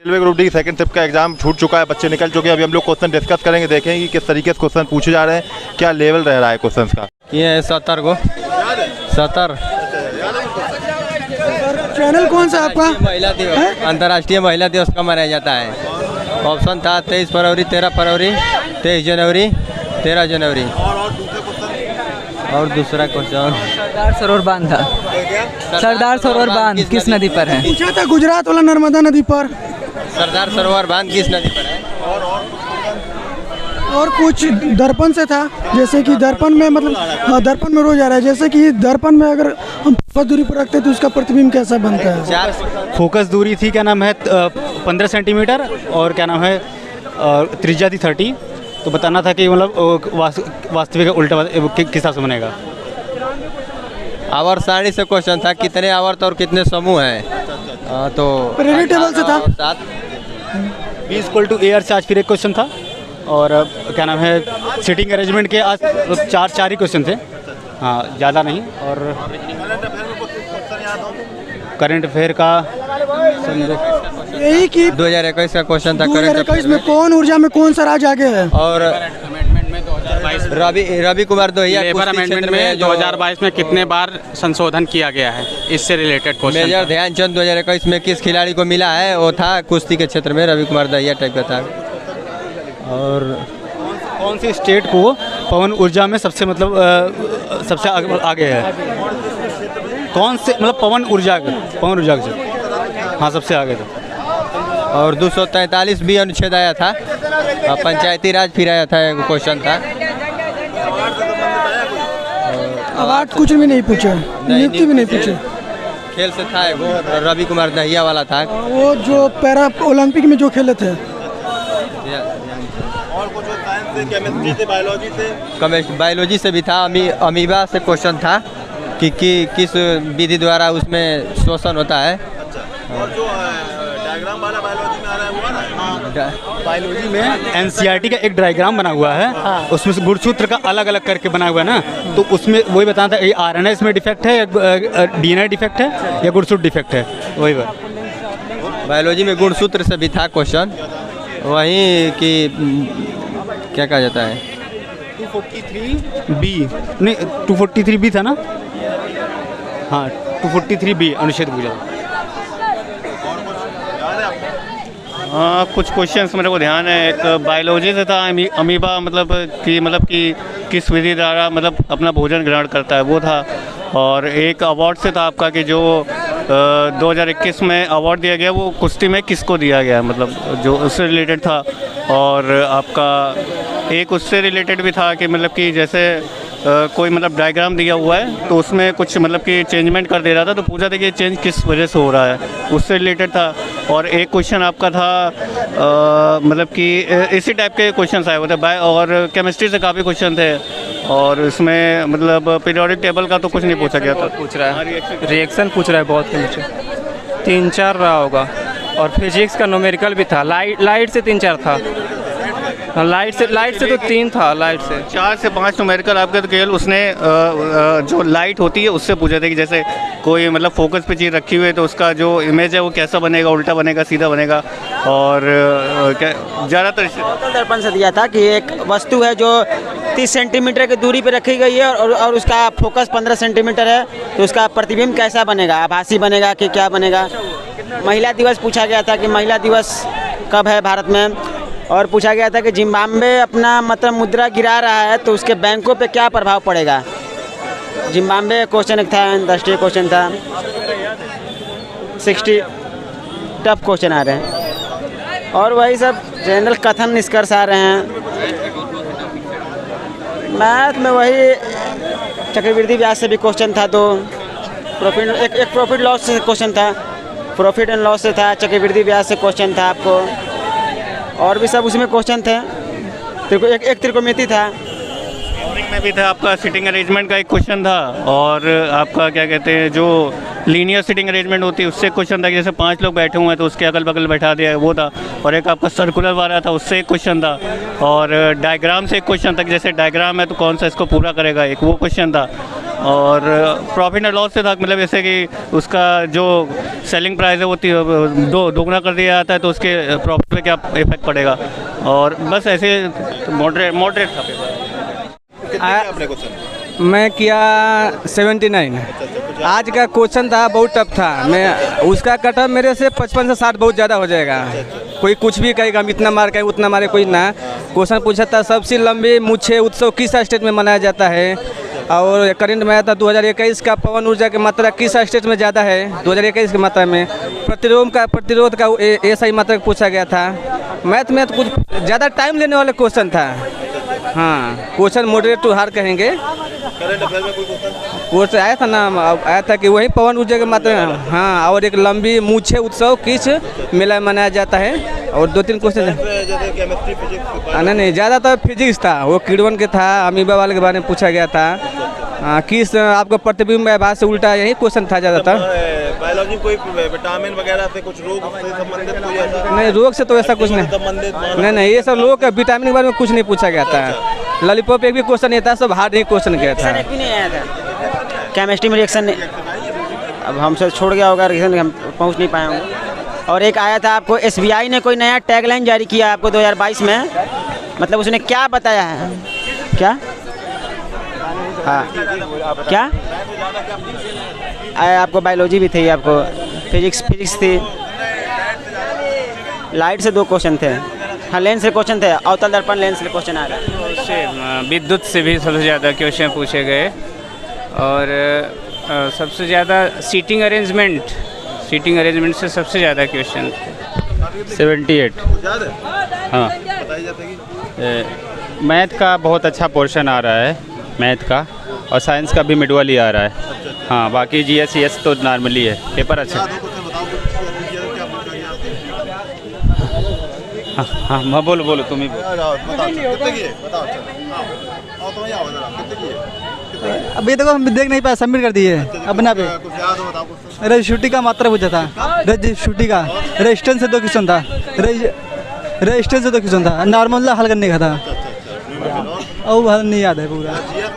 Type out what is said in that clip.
Railway group D second shift का exam छूट चुका है, बच्चे निकल चुके हैं। अभी हम लोग क्वेश्चन डिस्कस करेंगे, देखेंगे कि किस तरीके से क्वेश्चन पूछे जा रहे हैं, क्या लेवल रह रहा है क्वेश्चन का। ये है 70 को 70। चैनल कौन सा आपका? महिला दिवस, अंतर्राष्ट्रीय महिला दिवस कब मनाया जाता है? ऑप्शन था 23 फरवरी, 13 फरवरी, 23 जनवरी, 13 जनवरी। और दूसरा क्वेश्चन सरदार सरोवर बांध था। सरदार सरोवर बांध किस नदी पर है? पूछा था गुजरात वाला नर्मदा नदी पर। सरदार सरोवर बांध किस नदी पर है? और कुछ दर्पण से था, जैसे कि दर्पण में मतलब दर्पण में रोज आ रहा है, जैसे कि दर्पण में अगर हम फोकस दूरी पर रखते हैं तो उसका प्रतिबिंब कैसा बनता है? 4 फोकस दूरी थी क्या नाम है 15 सेंटीमीटर, और क्या नाम है त्रिज्या थी 30। तो बताना था कि मतलब वास्तविक उल्टा किस हिसाब से बनेगा। आवर्त सारणी से क्वेश्चन था, कितने आवर्त और कितने समूह हैं? तो पीरियड टेबल से था। 7। B = AR से आज फिर एक क्वेश्चन था, और क्या नाम है सीटिंग अरेंजमेंट के आज 4 ही क्वेश्चन थे, हाँ ज़्यादा नहीं। और करंट अफेयर का यही कि 2021 का क्वेश्चन था। 2021 में कौन ऊर्जा में कौन सा राज्य आगे है? और रवि कुमार दोहिया लेबर अमेंडमेंट में 2022 में कितने बार संशोधन किया गया है, इससे रिलेटेड क्वेश्चन। मेजर ध्यानचंद 2021 में किस खिलाड़ी को मिला है? वो था कुश्ती के क्षेत्र में रवि कुमार दहिया टाइप का था। और कौन सी स्टेट को पवन ऊर्जा में सबसे मतलब सबसे आगे है? कौन से मतलब पवन ऊर्जा से, हाँ सबसे आगे था। और 243 बी अनुच्छेद आया था, पंचायती राज फिर आया था, एक क्वेश्चन था। अवार्ड कुछ भी नहीं पूछा, नियुक्ति भी नहीं पूछे। खेल से था वो रवि कुमार दहिया वाला था, वो जो पैरा ओलंपिक में जो खेले थे। और कुछ साइंस से, केमिस्ट्री से, बायोलॉजी से, बायोलॉजी से भी था। अमीबा से क्वेश्चन था कि किस विधि द्वारा उसमें शोषण होता है। और जो डायग्राम वाला बायोलॉजी में आ रहा है वो आ रहा है। बायोलॉजी में NCERT का एक डायग्राम बना हुआ है, उसमें से गुणसूत्र का अलग अलग करके बना हुआ है ना, तो उसमें वही बताना था RNA इसमें डिफेक्ट है या DNA डिफेक्ट है या गुणसूत्र डिफेक्ट है, वही बात। बायोलॉजी में गुणसूत्र से भी था क्वेश्चन, वहीं कि क्या कहा जाता है 243B नहीं 243B था ना, हाँ 243B अनुच्छेद पूछा। हाँ कुछ क्वेश्चंस मेरे को ध्यान है। एक बायोलॉजी से था, अमीबा मतलब कि किस विधि द्वारा मतलब अपना भोजन ग्रहण करता है वो था। और एक अवार्ड से था आपका कि जो 2021 में अवार्ड दिया गया वो कुश्ती में किसको दिया गया, मतलब जो उससे रिलेटेड था। और आपका एक उससे रिलेटेड भी था कि मतलब कि जैसे कोई मतलब डायग्राम दिया हुआ है तो उसमें कुछ मतलब कि चेंजमेंट कर दे रहा था, तो पूछा था कि ये चेंज किस वजह से हो रहा है, उससे रिलेटेड था। और एक क्वेश्चन आपका था मतलब कि इसी टाइप के क्वेश्चन आए हुए थे। और केमिस्ट्री से काफ़ी क्वेश्चन थे, और इसमें मतलब पीरियोडिक टेबल का तो कुछ नहीं पूछा गया था। पूछ रहा है रिएक्शन पूछ रहा है, बहुत कुछ 3-4 रहा होगा। और फिजिक्स का न्यूमेरिकल भी था, लाइट से 3-4 था। लाइट से तो 3 था, लाइट से 4 से 5 न्यूमेरिकल आपके। तो केवल उसने जो लाइट होती है उससे पूछा था कि जैसे कोई मतलब फोकस पे चीज़ रखी हुई है तो उसका जो इमेज है वो कैसा बनेगा, उल्टा बनेगा, सीधा बनेगा। और ज़्यादातर दर्पण से दिया था कि एक वस्तु है जो 30 सेंटीमीटर की दूरी पर रखी गई है और उसका फोकस 15 सेंटीमीटर है, तो उसका प्रतिबिंब कैसा बनेगा, आभासी बनेगा कि क्या बनेगा। महिला दिवस पूछा गया था कि महिला दिवस कब है भारत में। और पूछा गया था कि जिम्बाब्वे अपना मतलब मुद्रा गिरा रहा है तो उसके बैंकों पे क्या प्रभाव पड़ेगा। जिम्बाब्वे क्वेश्चन एक था, अंतर्राष्ट्रीय क्वेश्चन था। 60 टफ क्वेश्चन आ रहे हैं, और वही सब जनरल कथन निष्कर्ष आ रहे हैं। मैथ में वही चक्रवृद्धि ब्याज से भी क्वेश्चन था, 2 प्रॉफिट एक प्रॉफिट लॉस से क्वेश्चन था, प्रॉफिट एंड लॉस से था, चक्रवृद्धि ब्याज से क्वेश्चन था आपको, और भी सब उसमें क्वेश्चन थे। एक त्रिकोणमिति था, में भी था आपका। सिटिंग अरेंजमेंट का एक क्वेश्चन था, और आपका क्या कहते हैं जो लीनियर सिटिंग अरेंजमेंट होती है उससे क्वेश्चन था कि जैसे 5 लोग बैठे हुए हैं तो उसके अगल बगल बैठा दिया है, वो था। और एक आपका सर्कुलर वाला था, उससे एक क्वेश्चन था। और डायग्राम से एक क्वेश्चन था कि जैसे डायग्राम है तो कौन सा इसको पूरा करेगा, एक वो क्वेश्चन था। और प्रॉफिट एंड लॉस से था, मतलब जैसे कि उसका जो सेलिंग प्राइस है वो दोगुना कर दिया जाता है तो उसके प्रॉफिट पे क्या इफेक्ट पड़ेगा, और बस ऐसे मॉडरेट था पेपर। आपने क्वेश्चन मैं किया 79। आज का क्वेश्चन था बहुत टफ था, मैं उसका कटअप मेरे से 55 से 60 बहुत ज़्यादा हो जाएगा। कोई कुछ भी कहेगा हम इतना मार कहें उतना मारे, कोई ना। क्वेश्चन पूछा था सबसे लंबी मुझे उत्सव किस स्टेट में मनाया जाता है, और करंट में आया था 2021 का पवन ऊर्जा की मात्रा किस स्टेट में ज़्यादा है 2021 की मात्रा में। प्रतिरोध का ऐसा ही मात्रा पूछा गया था। मैथ में तो कुछ ज़्यादा टाइम लेने वाला क्वेश्चन था। हाँ, क्वेश्चन मॉडरेट टू हार्ड कहेंगे। करंट अफेयर में कोई क्वेश्चन क्वेश्चन आया था ना, आया था कि वही पवन ऊर्जा की मात्रा। हाँ, और एक लंबी मुझे उत्सव किस मेला में मनाया जाता है, और 2-3 क्वेश्चन जैसे केमिस्ट्री फिजिक्स नहीं, ज़्यादातर फिजिक्स था, वो किडवन के था, अमीबा वाले के बारे में पूछा गया था। किस आपको प्रतिबिंब आभास से उल्टा, यही क्वेश्चन था ज़्यादातर। बायोलॉजी कोई विटामिन वगैरह से कुछ रोग से संबंधित कोई ऐसा नहीं, रोग से तो ऐसा कुछ नहीं, नहीं ये सब लोगों का विटामिन के बारे में कुछ नहीं पूछा गया था। लॉलीपॉप एक भी क्वेश्चन नहीं था, सब हार्ड ही क्वेश्चन गया था। एक भी नहीं आया था केमिस्ट्री में रिएक्शन अब हमसे छोड़ गया होगा, रिएक्शन हम पहुंच नहीं पाए होंगे। और एक आया था आपको SBI ने कोई नया टैगलाइन जारी किया आपको 2022 में, मतलब उसने क्या बताया है, क्या हाँ क्या आपको बायोलॉजी भी थी, आपको फिजिक्स थी, लाइट से 2 क्वेश्चन थे। हाँ, लेंस से क्वेश्चन थे, अवतल दर्पण लेंस से क्वेश्चन आ रहा है। उससे विद्युत से भी सबसे ज़्यादा क्वेश्चन पूछे गए, और सबसे ज़्यादा सीटिंग अरेंजमेंट से सबसे ज़्यादा क्वेश्चन 78। हाँ, मैथ का बहुत अच्छा पोर्शन आ रहा है, मैथ का, और साइंस का भी मिडवल ही आ रहा है। हाँ, बाकी GS तो नॉर्मली है, पेपर अच्छा। हाँ, मैं बोलो तुम ही अभी देखो हम देख नहीं पाए, सबमिट कर दिए अपना पे। रजिस्ट्रिटी का मात्रा पूछा था, रजिस्ट्रिटी का रेजिस्टेंस से 2 क्वेश्चन था, रेजिस्टेंस से 2 क्वेश्चन था, नॉर्मल हल करने का था, और नहीं याद है पूरा।